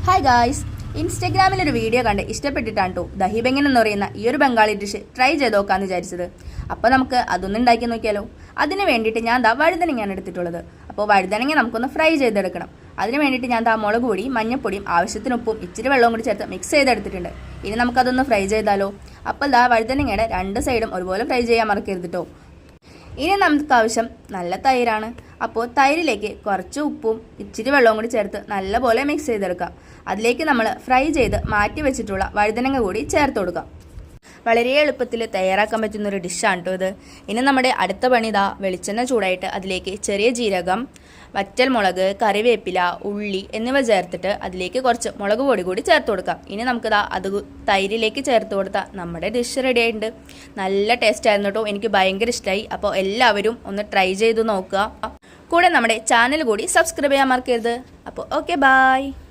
Hi guys, ഇൻസ്റ്റഗ്രാമിൽ ഒരു video കണ്ട് ഇഷ്ടപ്പെട്ടിട്ടാണ് കേട്ടോ ദഹി ബെങ്ങൻ എന്ന് പറയുന്ന ഈ ഒരു ബംഗാളി ഡിഷ് ട്രൈ ചെയ്ത് നോക്കാമെന്ന് വിചാരിച്ചത്. അപ്പോൾ നമുക്ക് അതൊന്നും ഉണ്ടാക്കി നോക്കിയാലോ. അതിന് വേണ്ടിയിട്ട് ഞാൻ വഴുതനങ്ങയാണ് എടുത്തിട്ടുള്ളത്. അപ്പോൾ വഴുതനങ്ങ നമുക്കൊന്ന് ഫ്രൈ ചെയ്തെടുക്കണം. അതിന് വേണ്ടിയിട്ട് ഞാൻ മുളക് പൊടി, മഞ്ഞൾപ്പൊടിയും ആവശ്യത്തിന് ഉപ്പും ഇച്ചിരി വെള്ളവും കൂടി ചേർത്ത് മിക്സ് ചെയ്തെടുത്തിട്ടുണ്ട്. ഇനി നമുക്കതൊന്ന് ഫ്രൈ ചെയ്താലോ. അപ്പോൾ വഴുതനങ്ങയുടെ രണ്ട് സൈഡും ഒരുപോലെ ഫ്രൈ ചെയ്യാൻ മറക്കരുത് കേട്ടോ. ഇനി നമുക്ക് ആവശ്യം നല്ല തൈരാണ്. അപ്പോൾ തൈരിലേക്ക് കുറച്ച് ഉപ്പും ഇച്ചിരി വെള്ളവും കൂടി ചേർത്ത് നല്ലപോലെ മിക്സ് ചെയ്തെടുക്കാം. അതിലേക്ക് നമ്മൾ ഫ്രൈ ചെയ്ത് മാറ്റി വെച്ചിട്ടുള്ള വഴുതനങ്ങ കൂടി ചേർത്ത് കൊടുക്കാം. വളരെ എളുപ്പത്തിൽ തയ്യാറാക്കാൻ പറ്റുന്നൊരു ഡിഷാണ് കേട്ടോ ഇത്. ഇനി നമ്മുടെ അടുത്ത പണി വെളിച്ചെണ്ണ ചൂടായിട്ട് അതിലേക്ക് ചെറിയ ജീരകം, വറ്റൽമുളക്, കറിവേപ്പില, ഉള്ളി എന്നിവ ചേർത്തിട്ട് അതിലേക്ക് കുറച്ച് മുളക് പൊടി കൂടി ചേർത്ത് കൊടുക്കാം. ഇനി നമുക്ക് അത് തൈരിലേക്ക് ചേർത്ത് കൊടുത്താൽ നമ്മുടെ ഡിഷ് റെഡി ആയിട്ടുണ്ട്. നല്ല ടേസ്റ്റ് ആയിരുന്നു കേട്ടോ, എനിക്ക് ഭയങ്കര ഇഷ്ടമായി. അപ്പോൾ എല്ലാവരും ഒന്ന് ട്രൈ ചെയ്ത് നോക്കുക. കൂടെ നമ്മുടെ ചാനൽ കൂടി സബ്സ്ക്രൈബ് ചെയ്യാൻ മറക്കരുത്. അപ്പോൾ ഓക്കെ, ബായ്.